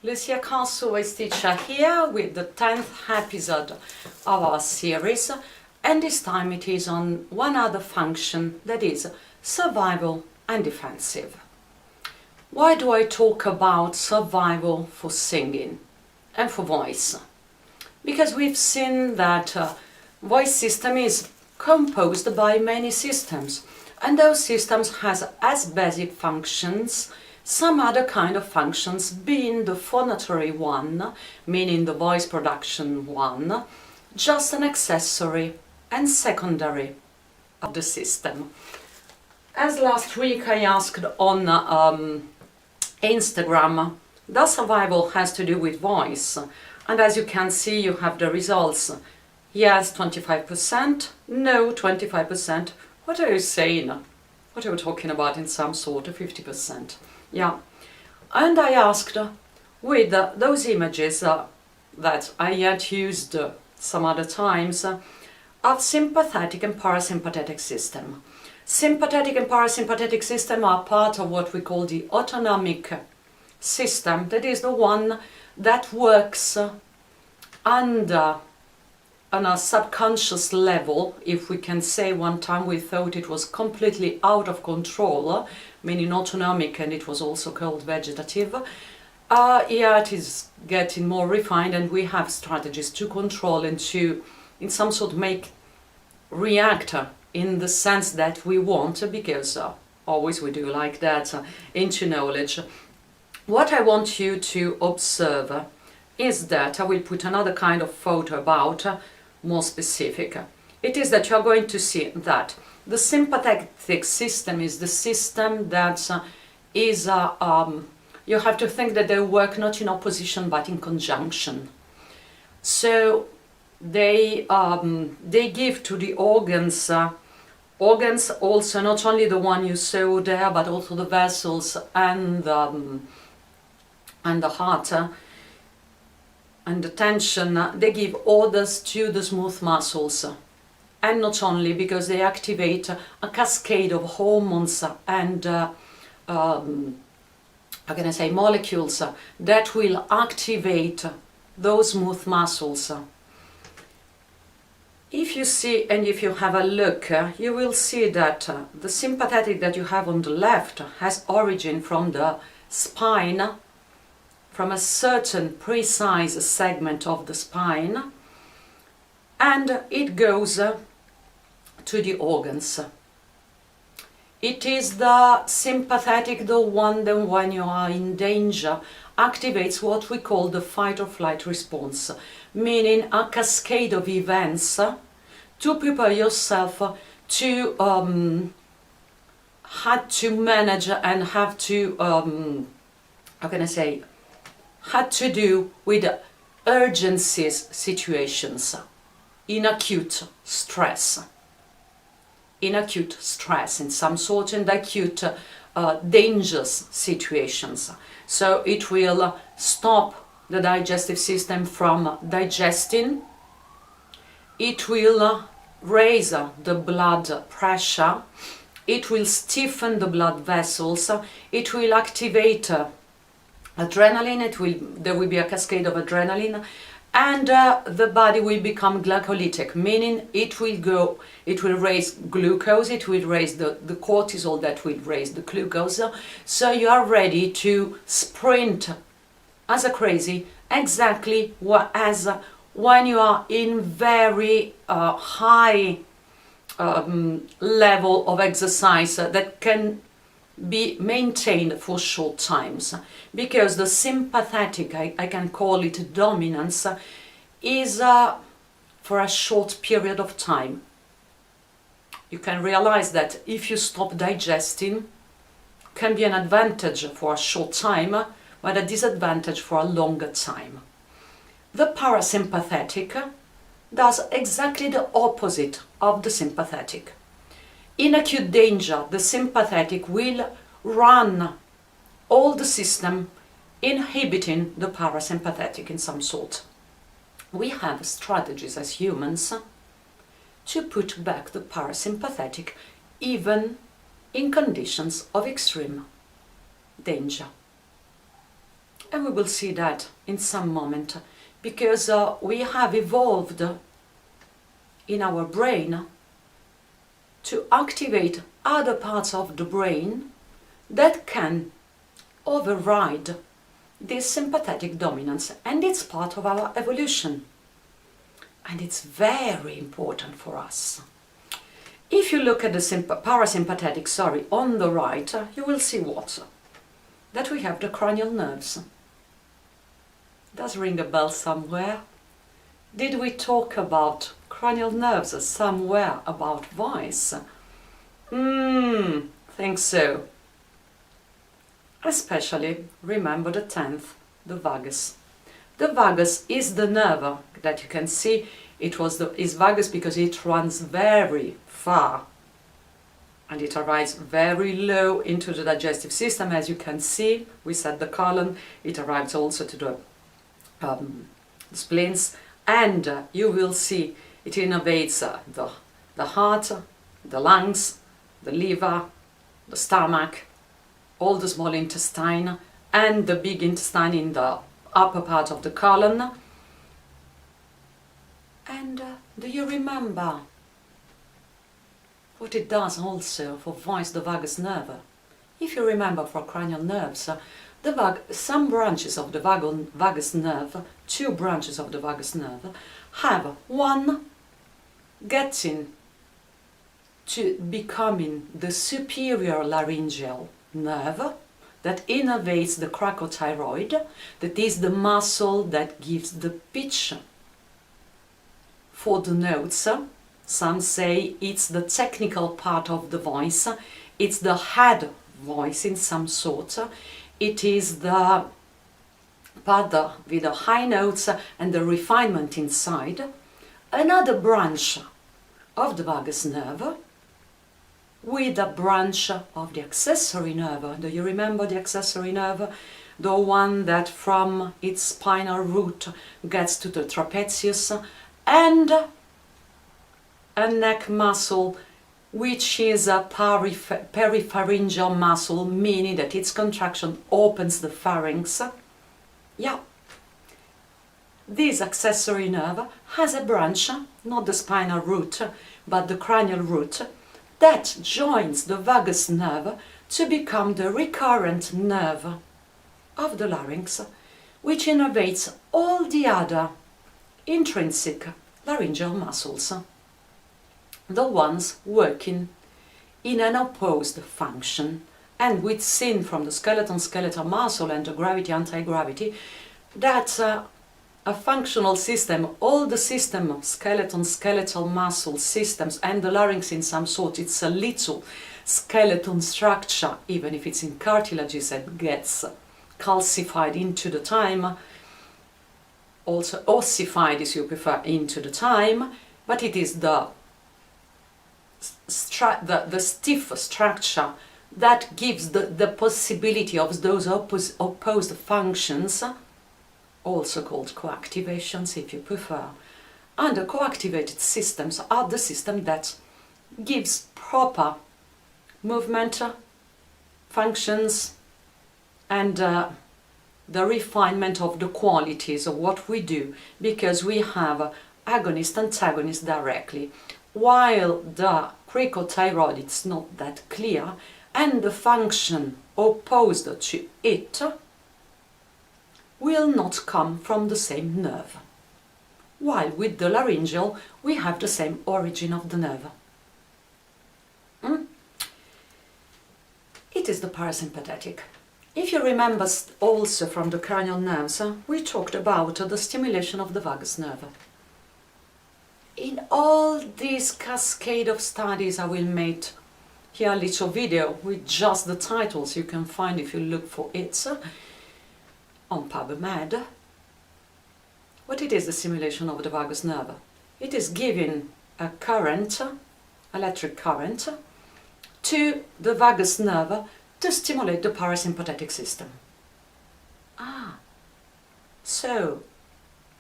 Lucia Carlsoway's teacher here with the 10th episode of our series, and this time it is on one other function, that is survival and defensive. Why do I talk about survival for singing and for voice? Because we've seen that voice system is composed by many systems, and those systems has as basic functions some other kind of functions, being the phonatory one, meaning the voice production one, just an accessory and secondary of the system. As last week I asked on Instagram, does survival has to do with voice? And as you can see, you have the results. Yes, 25%, no, 25%. What are you saying? What are you talking about in some sort of 50%? Yeah, and I asked with those images that I had used some other times of sympathetic and parasympathetic system. Sympathetic and parasympathetic system are part of what we call the autonomic system, that is the one that works under on a subconscious level. If we can say, one time we thought it was completely out of control, meaning autonomic, and it was also called vegetative. Yeah, it is getting more refined, and we have strategies to control and to, in some sort, make react in the sense that we want, because always we do like that, into knowledge. What I want you to observe is that I will put another kind of photo about, more specific. It is that you are going to see that the sympathetic system is the system that is, you have to think that they work not in opposition but in conjunction. So they give to the organs, organs also, not only the one you saw there, but also the vessels and the heart, and the tension, they give orders to the smooth muscles. And not only, because they activate a cascade of hormones and how can I say, molecules that will activate those smooth muscles. If you see and if you have a look, you will see that the sympathetic that you have on the left has origin from the spine, from a certain precise segment of the spine, and it goes to the organs. It is the sympathetic, the one that when you are in danger activates what we call the fight or flight response, meaning a cascade of events to prepare yourself to had to manage and have to how can I say, had to do with urgencies situations, in acute stress, in some sort, and acute dangerous situations. So it will stop the digestive system from digesting, it will raise the blood pressure, it will stiffen the blood vessels, it will activate adrenaline, there will be a cascade of adrenaline, and the body will become glycolytic, meaning it will raise glucose, it will raise the cortisol that will raise the glucose, so you are ready to sprint as a crazy, exactly as when you are in very high level of exercise that can be maintained for short times, because the sympathetic, I can call it dominance, is for a short period of time. You can realize that if you stop digesting, can be an advantage for a short time, but a disadvantage for a longer time. The parasympathetic does exactly the opposite of the sympathetic. In acute danger, the sympathetic will run all the system, inhibiting the parasympathetic in some sort. We have strategies as humans to put back the parasympathetic, even in conditions of extreme danger. And we will see that in some moment, because we have evolved in our brain to activate other parts of the brain that can override this sympathetic dominance, and it's part of our evolution. And it's very important for us. If you look at the parasympathetic, on the right, you will see what? That we have the cranial nerves. Does ring a bell somewhere? Did we talk about cranial nerves somewhere about voice? Think so. Especially remember the 10th, the vagus. The vagus is the nerve that you can see. Is vagus because it runs very far and it arrives very low into the digestive system. As you can see, we said the colon, it arrives also to the spleens, and you will see it innervates the heart, the lungs, the liver, the stomach, all the small intestine, and the big intestine in the upper part of the colon. And do you remember what it does also for voice, the vagus nerve? If you remember for cranial nerves, some branches of the vagus nerve, 2 branches of the vagus nerve, have one getting to becoming the superior laryngeal nerve that innervates the cricothyroid, that is the muscle that gives the pitch for the notes. Some say it's the technical part of the voice, it's the head voice in some sort. It is the part with the high notes and the refinement inside. Another branch of the vagus nerve with a branch of the accessory nerve. Do you remember the accessory nerve? The one that from its spinal root gets to the trapezius, and a neck muscle which is a peripharyngeal muscle, meaning that its contraction opens the pharynx. Yeah. This accessory nerve has a branch, not the spinal root, but the cranial root, that joins the vagus nerve to become the recurrent nerve of the larynx, which innervates all the other intrinsic laryngeal muscles, the ones working in an opposed function. And we've seen from the skeletal muscle and the gravity anti-gravity that a functional system, all the system of skeletal muscle systems, and the larynx in some sort, it's a little skeleton structure, even if it's in cartilages and gets calcified into the time, also ossified if you prefer, into the time, but it is the stiff structure that gives the possibility of those opposed functions, also called coactivations if you prefer. And the coactivated systems are the system that gives proper movement, functions, and the refinement of the qualities of what we do, because we have agonist antagonist directly, while the cricothyroid it's not that clear, and the function opposed to it will not come from the same nerve, while with the laryngeal we have the same origin of the nerve. It is the parasympathetic. If you remember also from the cranial nerves, we talked about the stimulation of the vagus nerve. In all this cascade of studies, I will make here a little video with just the titles you can find if you look for it on PubMed. What it is, the stimulation of the vagus nerve? It is giving a current, electric current, to the vagus nerve to stimulate the parasympathetic system. So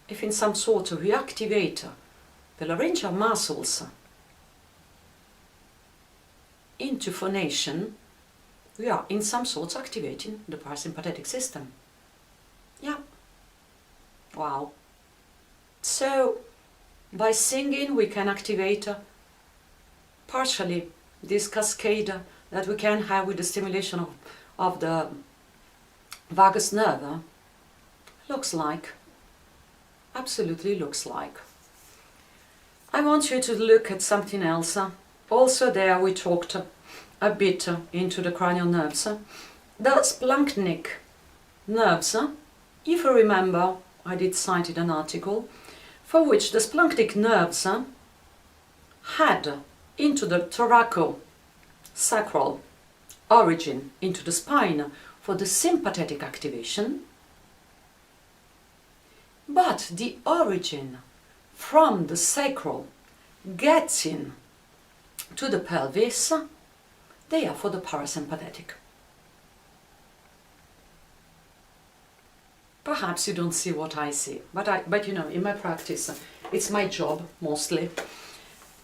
if in some sort we activate the laryngeal muscles into phonation, we are in some sorts activating the parasympathetic system. Wow. So, by singing we can activate partially this cascade that we can have with the stimulation of the vagus nerve. Looks like, absolutely looks like. I want you to look at something else. Also there we talked a bit into the cranial nerves. The splanchnic nerves, if you remember, I did cite an article for which the splanchnic nerves had into the thoraco-sacral origin into the spine for the sympathetic activation, but the origin from the sacral getting to the pelvis, they are for the parasympathetic. Perhaps you don't see what I see, but you know, in my practice, it's my job mostly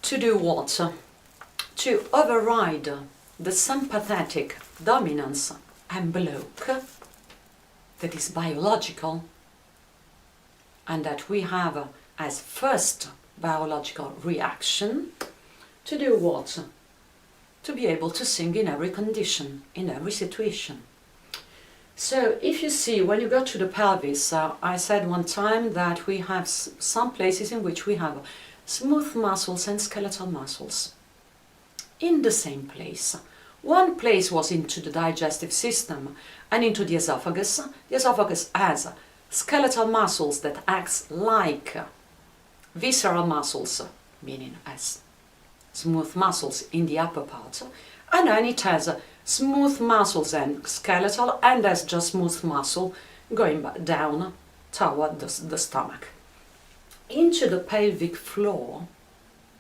to do what? To override the sympathetic dominance and block that is biological and that we have as first biological reaction. To do what? To be able to sing in every condition, in every situation. So if you see, when you go to the pelvis, I said one time that we have some places in which we have smooth muscles and skeletal muscles in the same place. One place was into the digestive system and into the esophagus. The esophagus has skeletal muscles that acts like visceral muscles, meaning as smooth muscles in the upper part, and then it has smooth muscles and skeletal, and as just smooth muscle going down toward the stomach. Into the pelvic floor,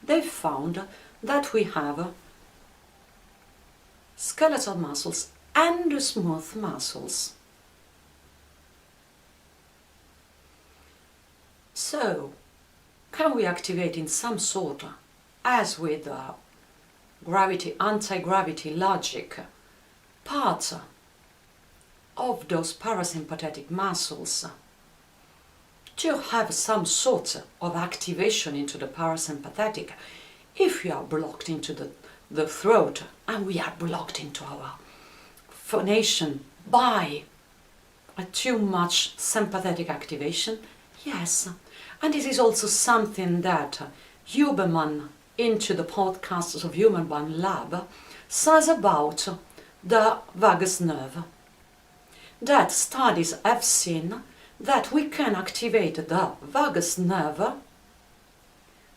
they found that we have skeletal muscles and smooth muscles. So, can we activate in some sort, as with gravity, anti-gravity logic, parts of those parasympathetic muscles to have some sort of activation into the parasympathetic if we are blocked into the throat and we are blocked into our phonation by a too much sympathetic activation? Yes, and this is also something that Huberman into the podcasts of Huberman Lab says about the vagus nerve, that studies have seen that we can activate the vagus nerve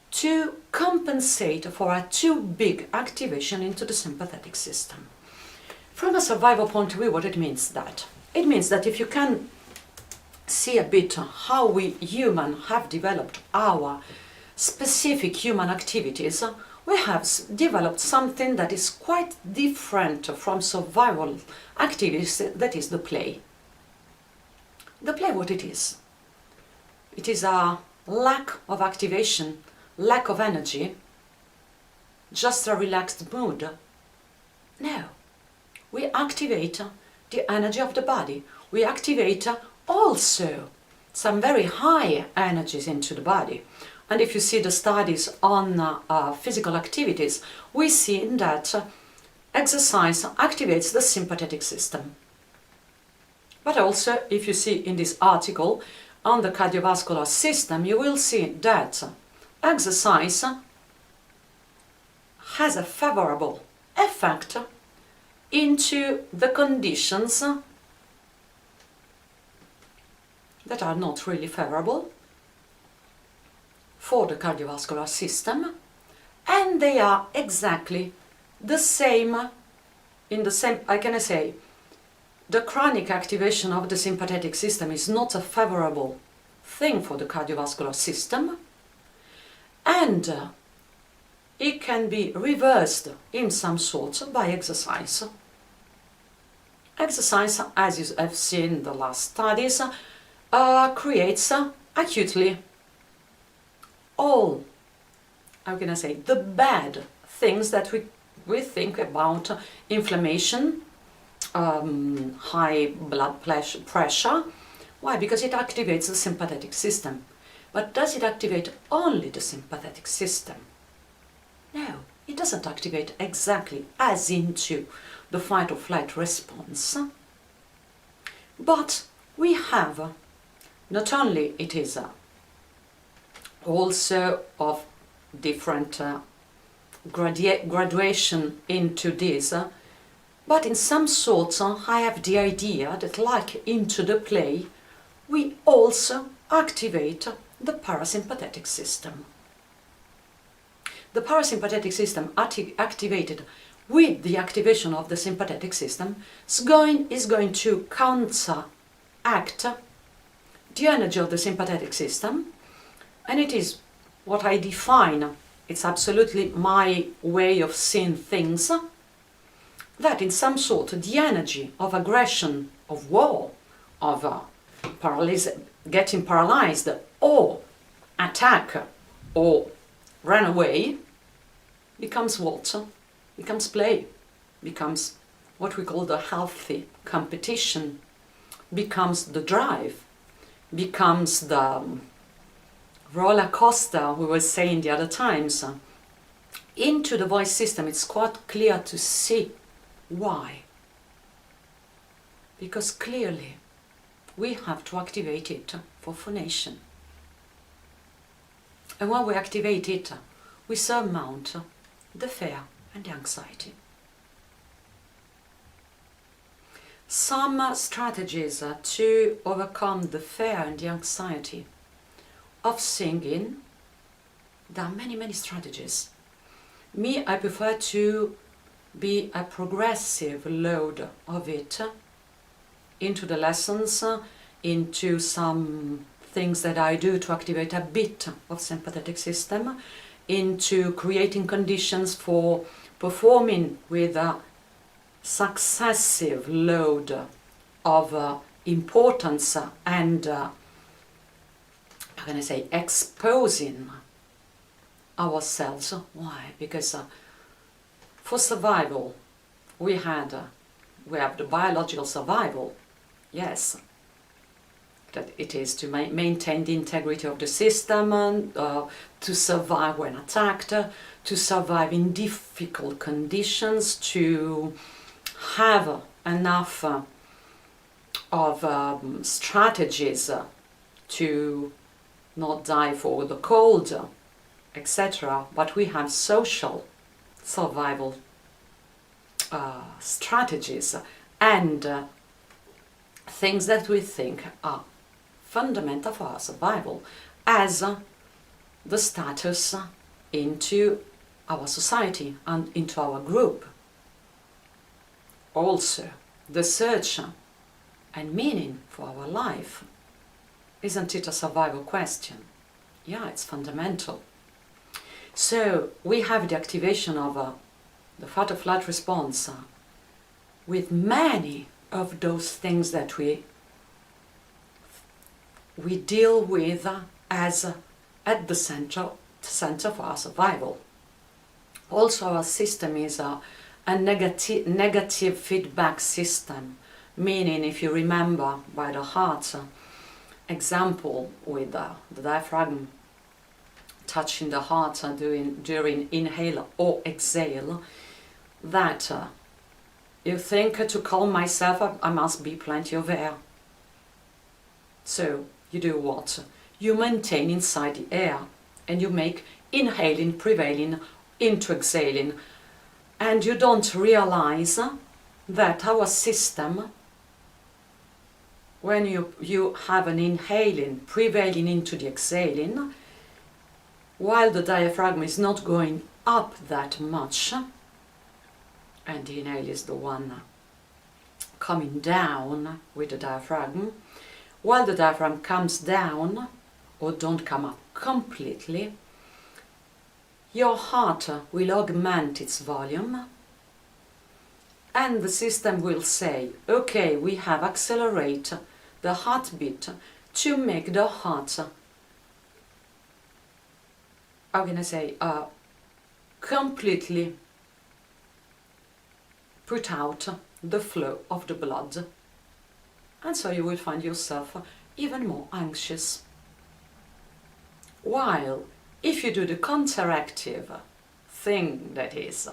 to compensate for a too big activation into the sympathetic system. From a survival point of view, what it means that? It means that if you can see a bit how we humans have developed our specific human activities, we have developed something that is quite different from survival activities, that is the play. The play, what it is? It is a lack of activation, lack of energy, just a relaxed mood. No, we activate the energy of the body. We activate also some very high energies into the body. And if you see the studies on physical activities, we see that exercise activates the sympathetic system. But also, if you see in this article on the cardiovascular system, you will see that exercise has a favorable effect into the conditions that are not really favorable for the cardiovascular system, and they are exactly the same, I can say, the chronic activation of the sympathetic system is not a favorable thing for the cardiovascular system, and it can be reversed in some sort by exercise. Exercise, as you have seen in the last studies, creates acutely all, how can I say, the bad things that we think about: inflammation, high blood pressure, Why? Because it activates the sympathetic system. But does it activate only the sympathetic system? No, it doesn't activate exactly as into the fight or flight response. But we have, not only it is also of different graduation into this, but in some sorts I have the idea that, like into the play, we also activate the parasympathetic system. The parasympathetic system activated with the activation of the sympathetic system is going to counteract the energy of the sympathetic system, and it is what I define, it's absolutely my way of seeing things, that in some sort the energy of aggression, of war, of getting paralyzed, or attack, or run away, becomes what? Becomes play, becomes what we call the healthy competition, becomes the drive, becomes the roller coaster we were saying the other times. Into the voice system it's quite clear to see why. Because clearly we have to activate it for phonation. And when we activate it, we surmount the fear and the anxiety. Some strategies to overcome the fear and the anxiety of singing, there are many strategies. Me, I prefer to be a progressive load of it into the lessons, into some things that I do to activate a bit of sympathetic system, into creating conditions for performing with a successive load of importance and how can I say, exposing ourselves. Why? Because for survival we have the biological survival, yes, that it is to maintain the integrity of the system, to survive when attacked, to survive in difficult conditions, to have enough of strategies to not die for the cold, etc. But we have social survival strategies and things that we think are fundamental for our survival, as the status into our society and into our group. Also, the search and meaning for our life. Isn't it a survival question? Yeah, it's fundamental. So we have the activation of the fight or flight response with many of those things that we deal with as at the center for our survival. Also, our system is a negative feedback system, meaning, if you remember by the heart example with the diaphragm touching the heart during inhale or exhale, that you think, to calm myself I must be plenty of air. So you do what? You maintain inside the air and you make inhaling prevailing into exhaling, and you don't realize that our system, when you have an inhaling prevailing into the exhaling, while the diaphragm is not going up that much, and the inhale is the one coming down with the diaphragm, while the diaphragm comes down or don't come up completely, your heart will augment its volume and the system will say, okay, we have accelerate the heartbeat to make the heart, how can I say, completely put out the flow of the blood. And so you will find yourself even more anxious. While if you do the counteractive thing, that is,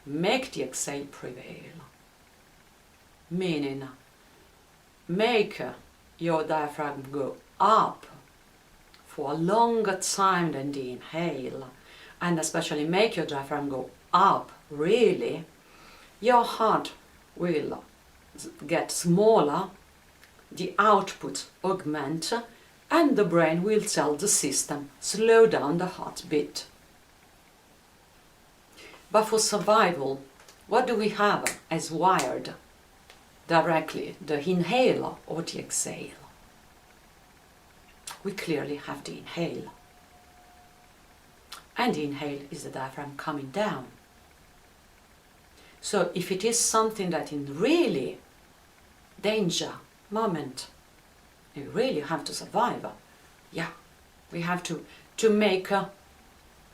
make the exhale prevail, meaning make your diaphragm go up for a longer time than the inhale, and especially make your diaphragm go up really, your heart will get smaller, the output augment, and the brain will tell the system, slow down the heartbeat. But for survival, what do we have as wired directly, the inhale or the exhale? We clearly have the inhale. And the inhale is the diaphragm coming down. So if it is something that in really danger moment, you really have to survive, yeah, we have to make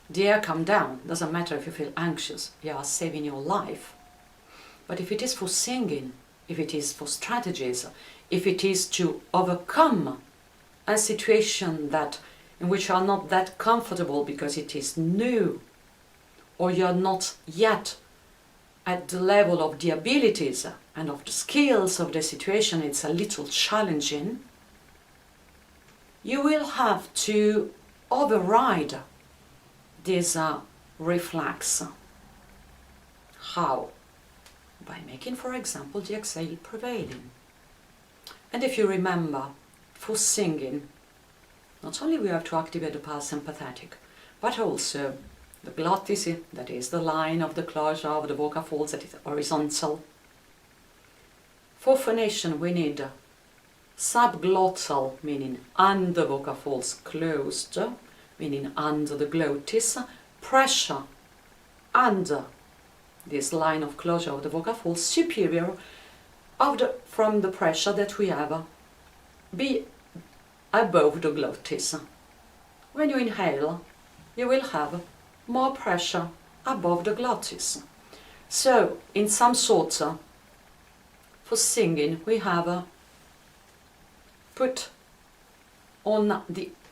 the air come down. Doesn't matter if you feel anxious, you are saving your life. But if it is for singing, if it is for strategies, if it is to overcome a situation in which you are not that comfortable because it is new, or you are not yet at the level of the abilities and of the skills of the situation, it's a little challenging, you will have to override this reflex. How? By making, for example, the exhale prevailing. And if you remember, for singing, not only we have to activate the parasympathetic, but also the glottis, that is the line of the closure of the vocal folds, that is horizontal. For phonation we need subglottal, meaning under vocal folds closed, meaning under the glottis, pressure under this line of closure of the vocal folds, superior from the pressure that we have be above the glottis. When you inhale, you will have more pressure above the glottis. So, in some sorts, for singing, we have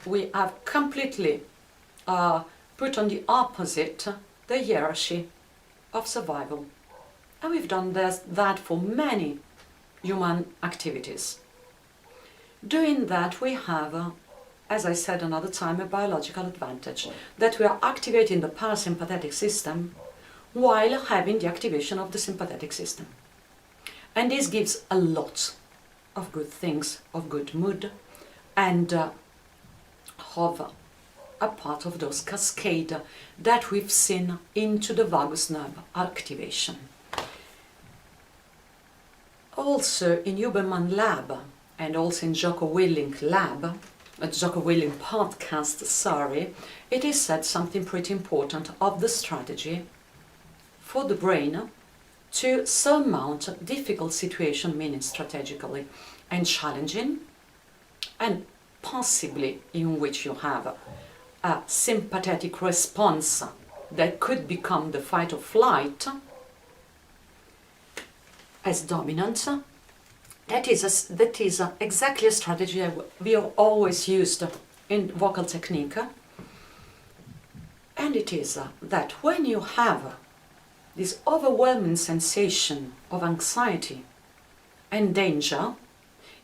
we have completely put on the opposite the hierarchy of survival. And we've done that for many human activities. Doing that, we have, as I said another time, a biological advantage, that we are activating the parasympathetic system while having the activation of the sympathetic system. And this gives a lot of good things, of good mood, and of a part of those cascade that we've seen into the vagus nerve activation. Also in Huberman lab, and also in Jocko Willink lab, Jocko Willink podcast, sorry, it is said something pretty important of the strategy for the brain to surmount difficult situation, meaning strategically and challenging, and possibly in which you have a sympathetic response that could become the fight or flight as dominant. That is exactly a strategy we have always used in vocal technique. And it is that when you have this overwhelming sensation of anxiety and danger,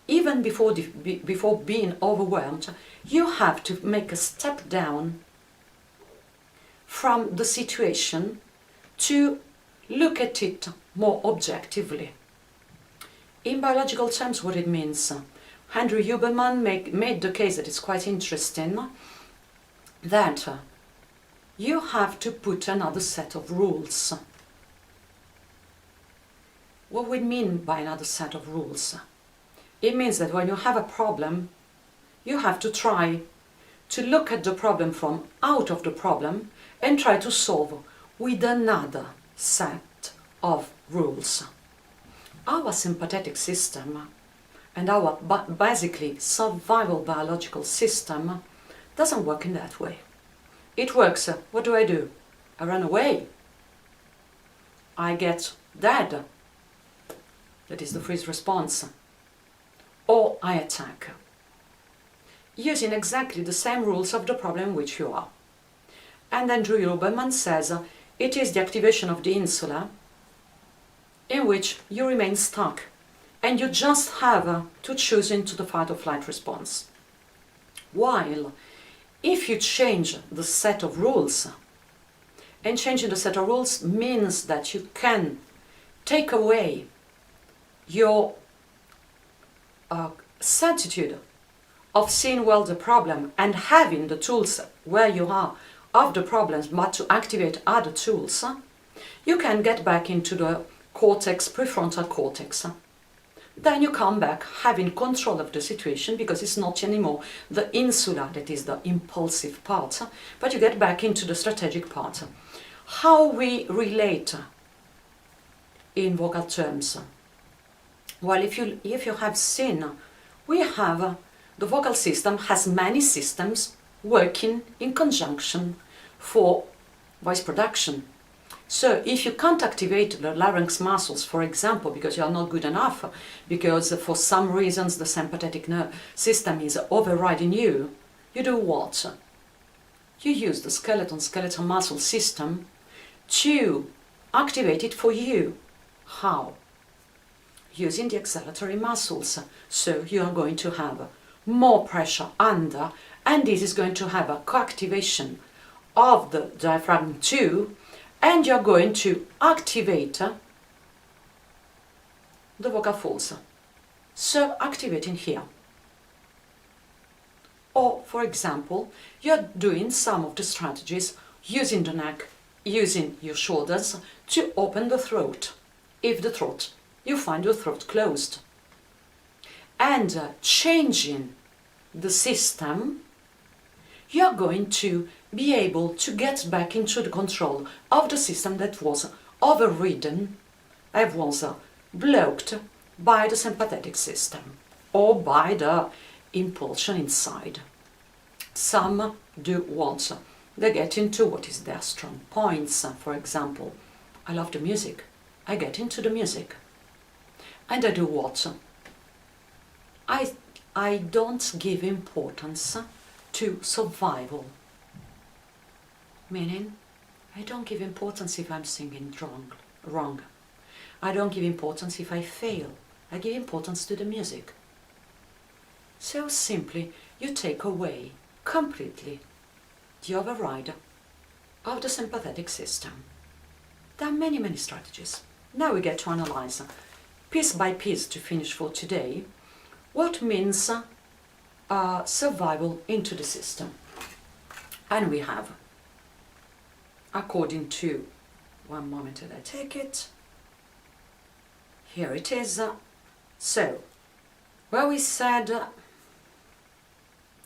even before being overwhelmed, you have to make a step down from the situation to look at it more objectively. In biological terms, what it means, Andrew Huberman made the case that it's quite interesting, that you have to put another set of rules. What we mean by another set of rules? It means that when you have a problem, you have to try to look at the problem from out of the problem and try to solve with another set of rules. Our sympathetic system and our basically survival biological system doesn't work in that way. It works, what do? I run away. I get dead. That is the freeze response. Or I attack. using exactly the same rules of the problem in which you are. And Andrew Huberman says it is the activation of the insula in which you remain stuck and you just have to choose into the fight or flight response. While if you change the set of rules, and changing the set of rules means that you can take away your certitude of seeing well the problem and having the tools where you are of the problems, but to activate other tools, you can get back into the cortex, prefrontal cortex. Then you come back having control of the situation, because it's not anymore the insula that is the impulsive part, but you get back into the strategic part. How we relate in vocal terms? Well, if you have seen, we have the vocal system has many systems working in conjunction for voice production. So if you can't activate the larynx muscles, for example, because you are not good enough, because for some reasons the sympathetic nerve system is overriding you, you do what? You use the skeletal muscle system to activate it for you. How? Using the exhalatory muscles. So you are going to have more pressure under, and this is going to have a co-activation of the diaphragm too, and you're going to activate the vocal folds. So activating here. Or, for example, you're doing some of the strategies using the neck, using your shoulders to open the throat. If the throat, you find your throat closed. And changing the system, you're going to be able to get back into the control of the system that was overridden, that was blocked by the sympathetic system or by the impulsion inside. Some do what? They get into what is their strong points. For example, I love the music. I get into the music. And I do what? I don't give importance to survival. Meaning, I don't give importance if I'm singing wrong. I don't give importance if I fail. I give importance to the music. So simply, you take away completely the override of the sympathetic system. There are many, many strategies. Now we get to analyze piece by piece, to finish for today, what means survival into the system. And we have, according to, one moment that I take it, here it is. So, where we said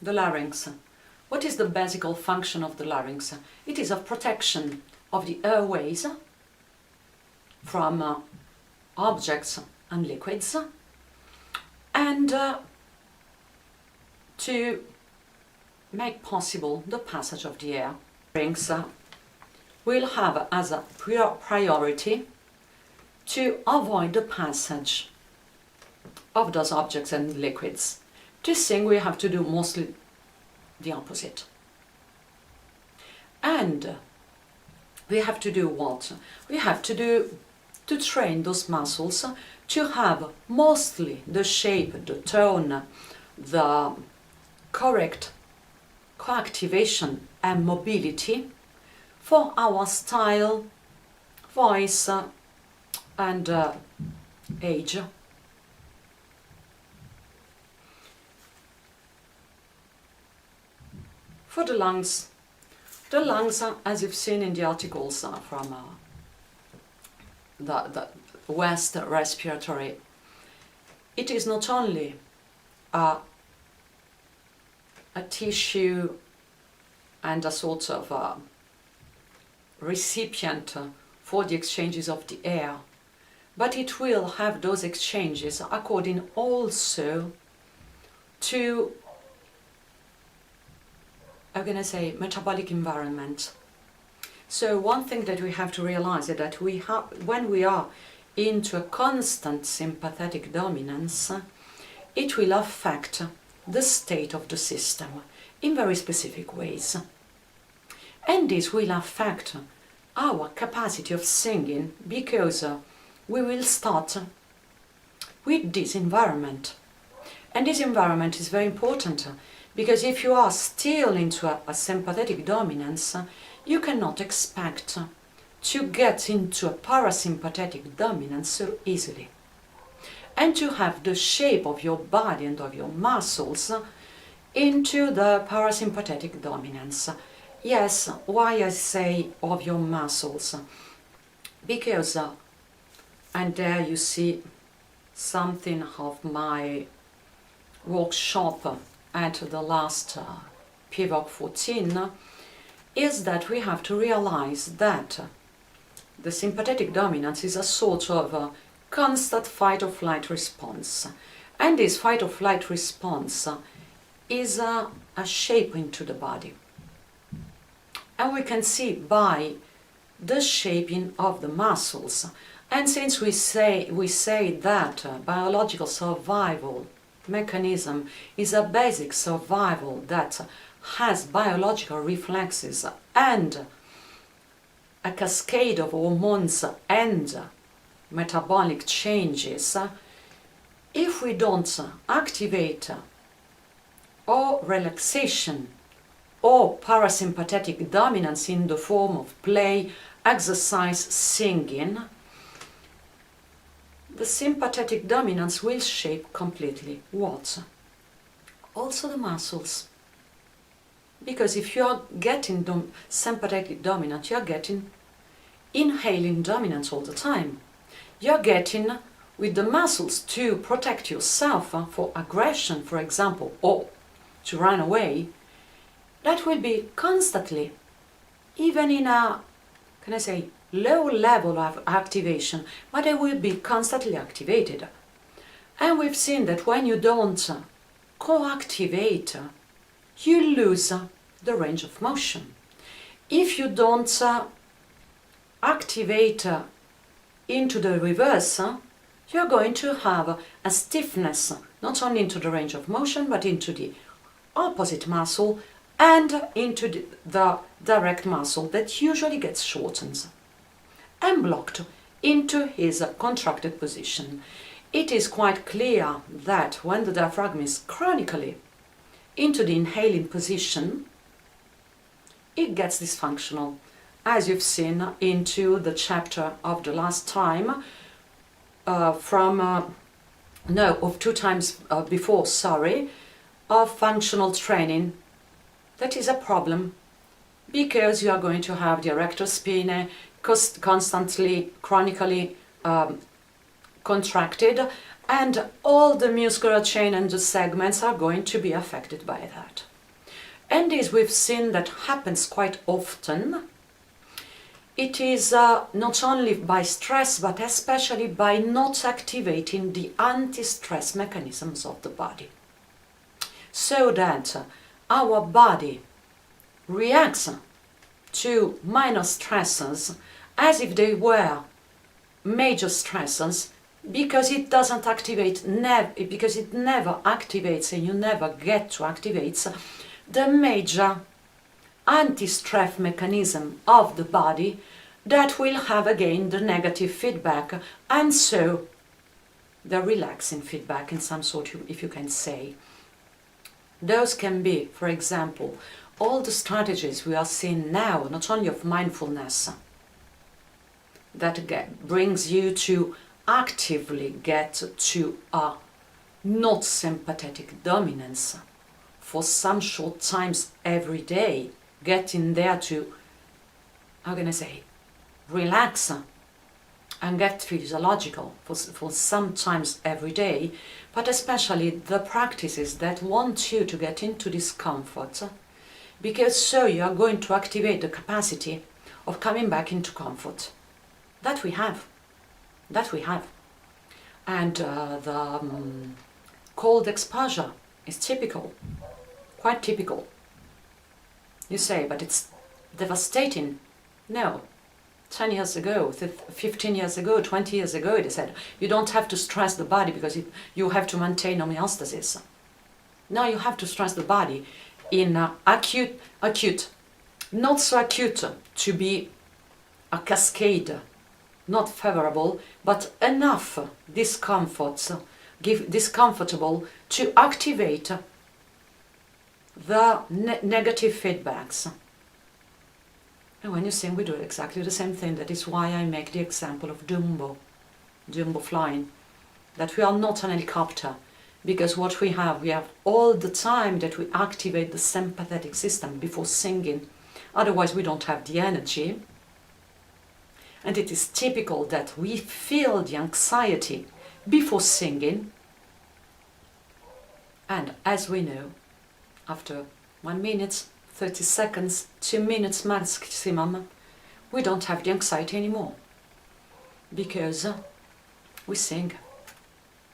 the larynx, what is the basic function of the larynx? It is of protection of the airways from objects and liquids, and to make possible the passage of the air. Larynx will have as a priority to avoid the passage of those objects and liquids. To sing, we have to do mostly the opposite. And we have to do what? We have to train those muscles to have mostly the shape, the tone, the correct co-activation and mobility for our style, voice and age. For the lungs, as you've seen in the articles from the West respiratory, it is not only a tissue and a sort of recipient for the exchanges of the air, but it will have those exchanges according also to, how can I say, metabolic environment. So one thing that we have to realize is that when we are into a constant sympathetic dominance, it will affect the state of the system in very specific ways. And this will affect our capacity of singing, because we will start with this environment. And this environment is very important, because if you are still into a sympathetic dominance, you cannot expect to get into a parasympathetic dominance so easily, and to have the shape of your body and of your muscles into the parasympathetic dominance. Yes, why I say of your muscles? Because, and there you see something of my workshop at the last PVOC 14, is that we have to realize that the sympathetic dominance is a sort of constant fight-or-flight response. And this fight-or-flight response is a shape into the body. And we can see by the shaping of the muscles. And since we say that biological survival mechanism is a basic survival that has biological reflexes and a cascade of hormones and metabolic changes, if we don't activate or relaxation or parasympathetic dominance in the form of play, exercise, singing, the sympathetic dominance will shape completely what? Also the muscles. Because if you are getting sympathetic dominance, you are getting inhaling dominance all the time. You are getting with the muscles to protect yourself for aggression, for example, or to run away. That will be constantly, even in a, can I say, low level of activation, but they will be constantly activated. And we've seen that when you don't co-activate, you lose the range of motion. If you don't activate into the reverse, you're going to have a stiffness, not only into the range of motion, but into the opposite muscle and into the direct muscle that usually gets shortened and blocked into his contracted position. It is quite clear that when the diaphragm is chronically into the inhaling position, it gets dysfunctional, as you've seen into the chapter of the last time, of 2 times before, of functional training. That is a problem, because you are going to have the erector spinae constantly, chronically contracted, and all the muscular chain and the segments are going to be affected by that. And this we've seen that happens quite often. It is not only by stress, but especially by not activating the anti-stress mechanisms of the body. So that our body reacts to minor stressors as if they were major stressors, because it doesn't activate, because it never activates, and you never get to activate the major anti-stress mechanism of the body that will have again the negative feedback, and so the relaxing feedback in some sort, if you can say. Those can be, for example, all the strategies we are seeing now, not only of mindfulness, that brings you to actively get to a not sympathetic dominance for some short times every day, getting there to, how can I say, relax and get physiological for some times every day, but especially the practices that want you to get into discomfort, because so you are going to activate the capacity of coming back into comfort. That we have. And the cold exposure is typical, quite typical. You say, but it's devastating. No. 10 years ago, 15 years ago, 20 years ago, they said, you don't have to stress the body because you have to maintain homeostasis. Now you have to stress the body in acute, not so acute to be a cascade, not favorable, but enough discomforts, discomfortable to activate the negative feedbacks. And when you sing, we do exactly the same thing. That is why I make the example of Dumbo flying, that we are not an helicopter, because what we have all the time that we activate the sympathetic system before singing, otherwise we don't have the energy. And it is typical that we feel the anxiety before singing, and as we know, after 1 minute, 30 seconds, 2 minutes maximum, we don't have the anxiety anymore, because we sing.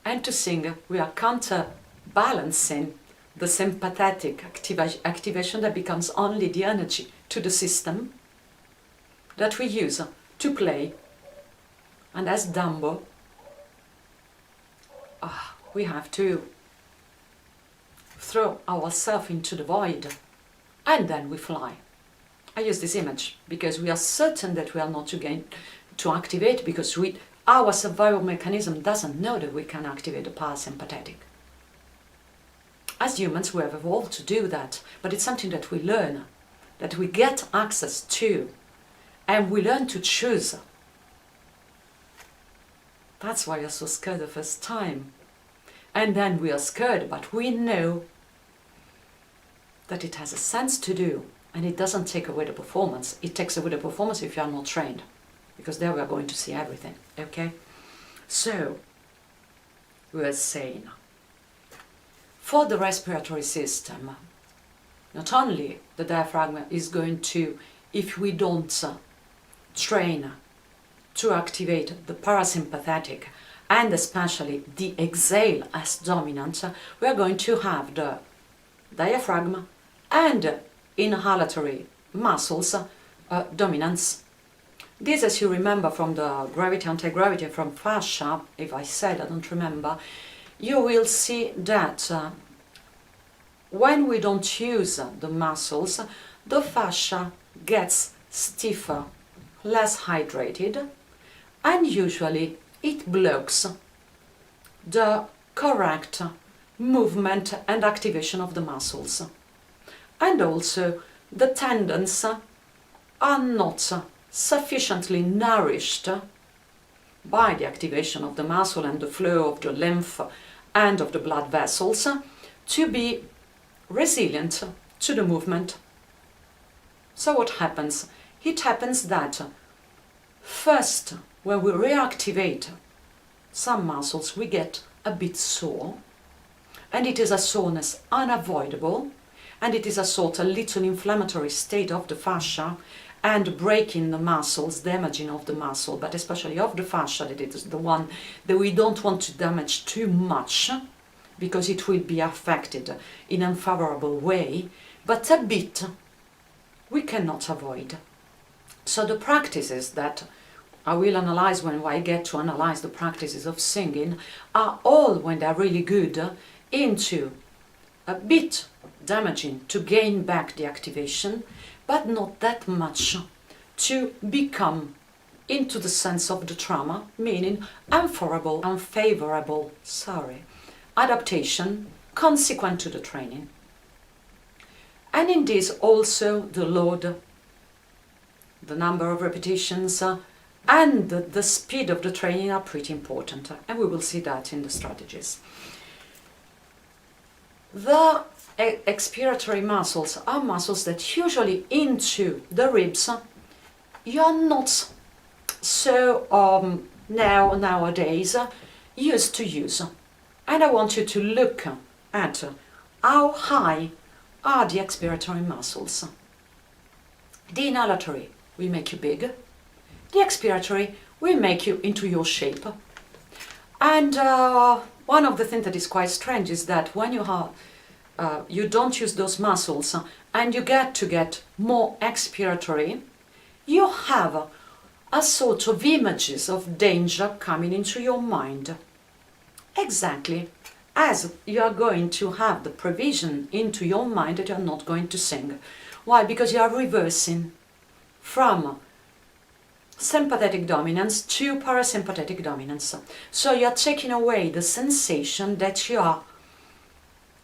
And to sing, we are counterbalancing the sympathetic activation that becomes only the energy to the system that we use to play. And as Dumbo, we have to throw ourselves into the void, and then we fly. I use this image because we are certain that we are not to activate, because our survival mechanism doesn't know that we can activate the parasympathetic. As humans, we have evolved to do that, but it's something that we learn, that we get access to, and we learn to choose. That's why you're so scared the first time. And then we are scared, but we know that it has a sense to do, and it doesn't take away the performance. It takes away the performance if you are not trained, because there we are going to see everything, okay? So, we were saying, for the respiratory system, not only the diaphragm is going to, if we don't train to activate the parasympathetic, and especially the exhale as dominant, we are going to have the diaphragm and inhalatory muscles dominance. This, as you remember from the gravity, anti-gravity, from fascia, if I said, I don't remember, you will see that when we don't use the muscles, the fascia gets stiffer, less hydrated, and usually it blocks the correct movement and activation of the muscles. And also the tendons are not sufficiently nourished by the activation of the muscle and the flow of the lymph and of the blood vessels to be resilient to the movement. So what happens? It happens that first, when we reactivate some muscles, we get a bit sore, and it is a soreness unavoidable, and it is a sort of little inflammatory state of the fascia, and breaking the muscles, damaging of the muscle, but especially of the fascia, that it is the one that we don't want to damage too much, because it will be affected in an unfavorable way, but a bit we cannot avoid. So the practices that I will analyze when I get to analyze the practices of singing are all, when they're really good, into a bit damaging to gain back the activation, but not that much to become into the sense of the trauma, meaning unfavorable adaptation consequent to the training. And in this also the load, the number of repetitions, and the speed of the training are pretty important, and we will see that in the strategies. The expiratory muscles are muscles that usually into the ribs you're not so nowadays used to use. And I want you to look at how high are the expiratory muscles. The inhalatory will make you big. The expiratory will make you into your shape. And one of the things that is quite strange is that when you don't use those muscles and you get more expiratory, you have a sort of images of danger coming into your mind. Exactly as you are going to have the provision into your mind that you are not going to sing. Why? Because you are reversing from sympathetic dominance to parasympathetic dominance. So you are taking away the sensation that you are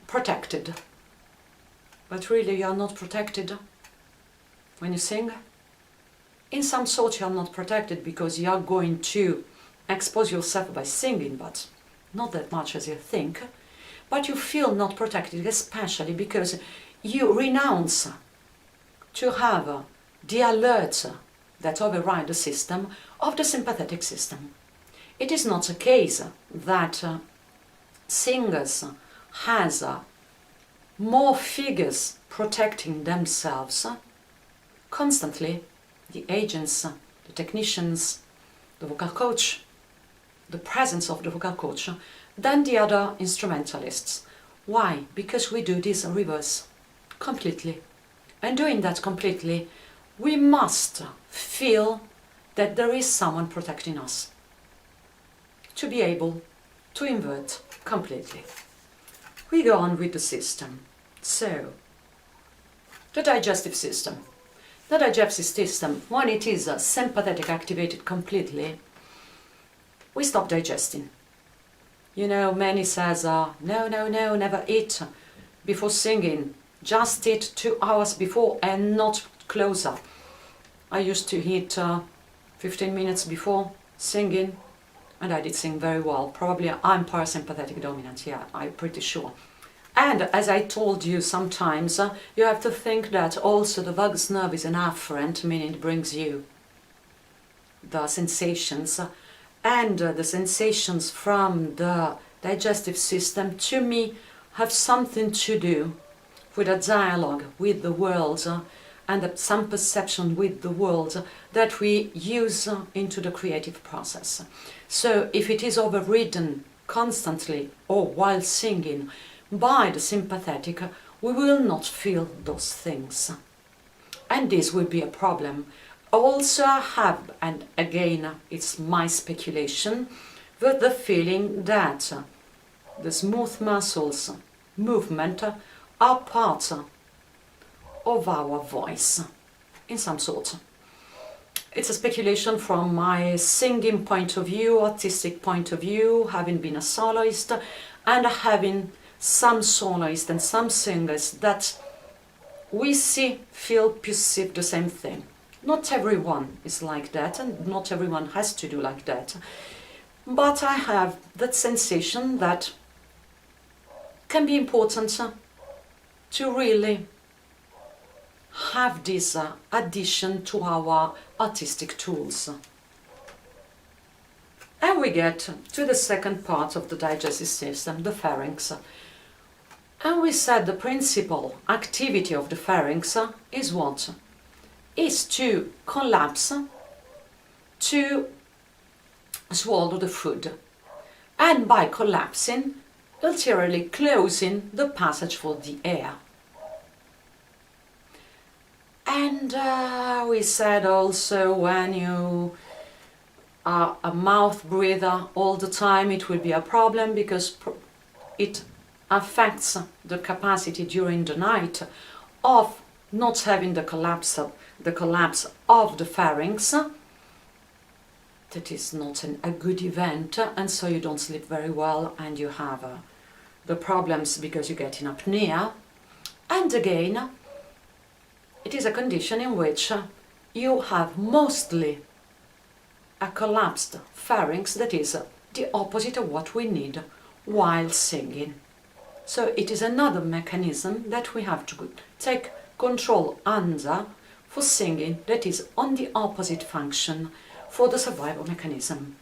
protected. But really you are not protected when you sing. In some sort you are not protected because you are going to expose yourself by singing, but not that much as you think. But you feel not protected, especially because you renounce to have the alerts that override the system of the sympathetic system. It is not a case that singers has more figures protecting themselves constantly, the agents, the technicians, the vocal coach, the presence of the vocal coach, than the other instrumentalists. Why? Because we do this reverse completely. And doing that completely, we must feel that there is someone protecting us to be able to invert completely. We go on with the system. So, the digestive system. The digestive system, when it is sympathetic activated completely, we stop digesting. You know, many says, no, never eat before singing. Just eat 2 hours before and not closer. I used to eat 15 minutes before singing, and I did sing very well. Probably I'm parasympathetic dominant, yeah, I'm pretty sure. And as I told you, sometimes you have to think that also the vagus nerve is an afferent, meaning it brings you the sensations, and the sensations from the digestive system, to me, have something to do with a dialogue with the world and some perception with the world that we use into the creative process. So if it is overridden constantly or while singing by the sympathetic, we will not feel those things. And this will be a problem. Also I have, and again it's my speculation, with the feeling that the smooth muscles movement are part of our voice, in some sort. It's a speculation from my singing point of view, artistic point of view, having been a soloist and having some soloists and some singers that we see, feel, perceive the same thing. Not everyone is like that, and not everyone has to do like that. But I have that sensation that can be important to really have this addition to our artistic tools. And we get to the second part of the digestive system, the pharynx. And we said the principal activity of the pharynx is what? Is to collapse, to swallow the food. And by collapsing, ulteriorly closing the passage for the air. And we said also, when you are a mouth breather all the time, it will be a problem because it affects the capacity during the night of not having the collapse of the pharynx. That is not a good event, and so you don't sleep very well, and you have the problems because you get in apnea. And again, it is a condition in which you have mostly a collapsed pharynx, that is the opposite of what we need while singing. So it is another mechanism that we have to take control under for singing, that is on the opposite function for the survival mechanism.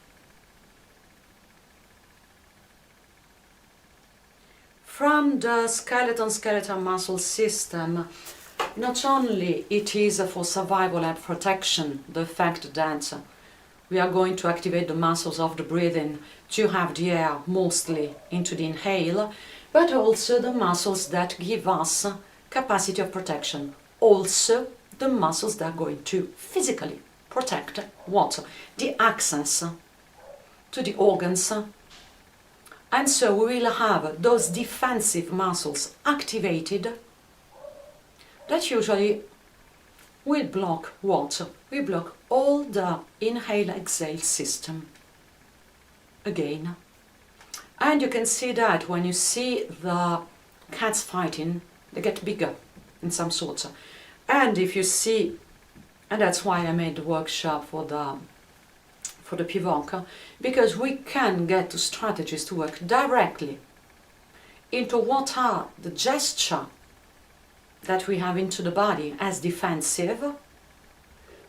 From the skeletal muscle system, not only it is for survival and protection, the fact that we are going to activate the muscles of the breathing to have the air mostly into the inhale, but also the muscles that give us capacity of protection. Also the muscles that are going to physically protect what? The access to the organs And so we will have those defensive muscles activated that usually will block what? We block all the inhale-exhale system again. And you can see that when you see the cats fighting, they get bigger in some sorts. And if you see, and that's why I made the workshop for the pivot, because we can get the strategies to work directly into what are the gesture that we have into the body as defensive,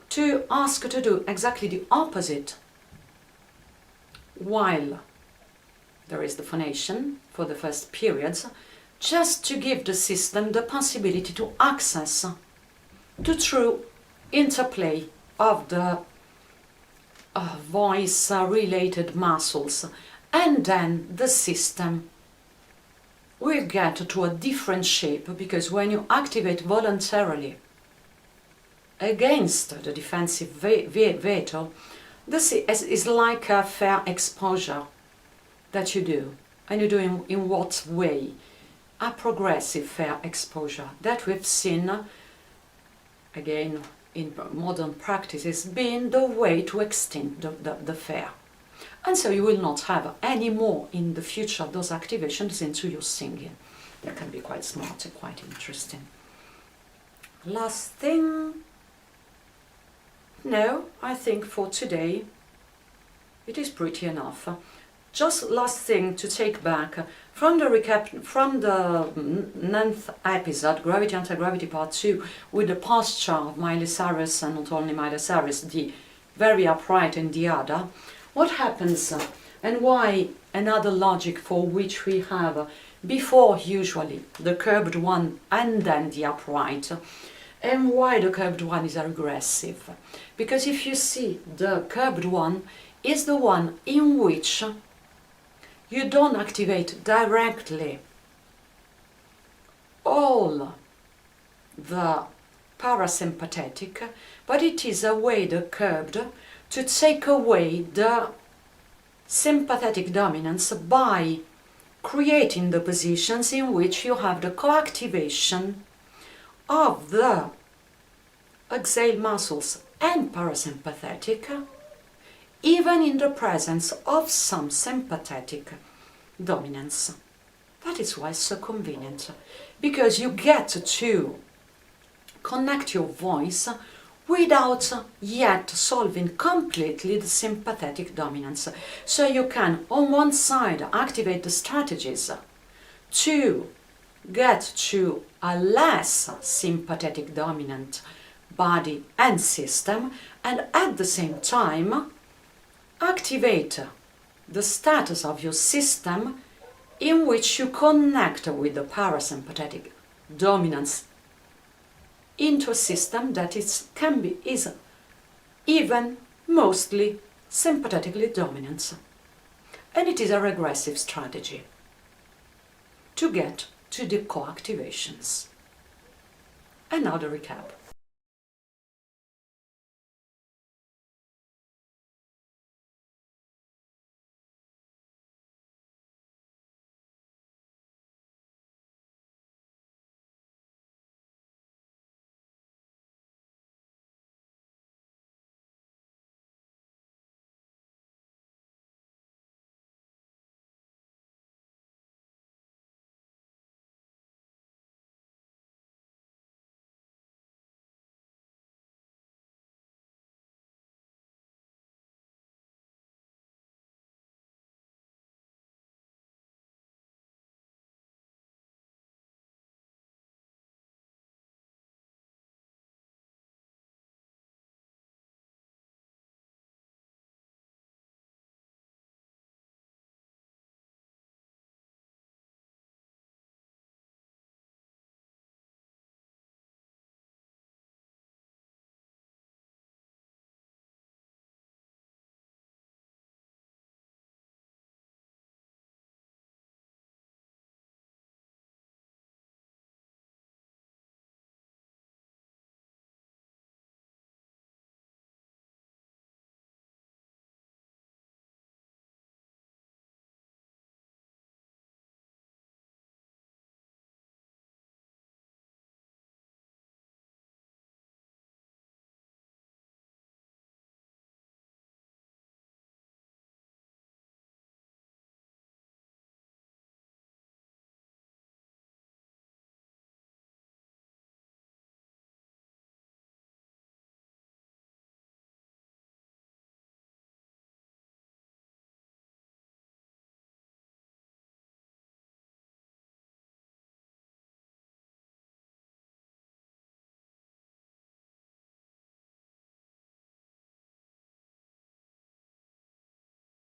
to ask to do exactly the opposite while there is the phonation for the first periods, just to give the system the possibility to access the true interplay of the voice related muscles, and then the system will get to a different shape, because when you activate voluntarily against the defensive veto, this is like a fair exposure that you do. And you do in what way? A progressive fair exposure that we've seen, again, in modern practices, being the way to extend the fair. And so you will not have any more in the future those activations into your singing. That can be quite smart and quite interesting. Last thing. No, I think for today it is pretty enough. Just last thing to take back from the recap from the 9th episode, Gravity Anti-Gravity Part 2, with the posture of Miley Cyrus, and not only Miley Cyrus, the very upright and the other. What happens and why another logic for which we have before usually the curved one and then the upright, and why the curved one is regressive? Because if you see, the curved one is the one in which you don't activate directly all the parasympathetic, but it is a way, the curved, to take away the sympathetic dominance by creating the positions in which you have the co-activation of the exhale muscles and parasympathetic, even in the presence of some sympathetic dominance. That is why it's so convenient, because you get to connect your voice without yet solving completely the sympathetic dominance. So you can, on one side, activate the strategies to get to a less sympathetic dominant body and system, and at the same time activate the status of your system in which you connect with the parasympathetic dominance into a system that is even mostly sympathetically dominant. And it is a regressive strategy to get to the co-activations. And now the recap.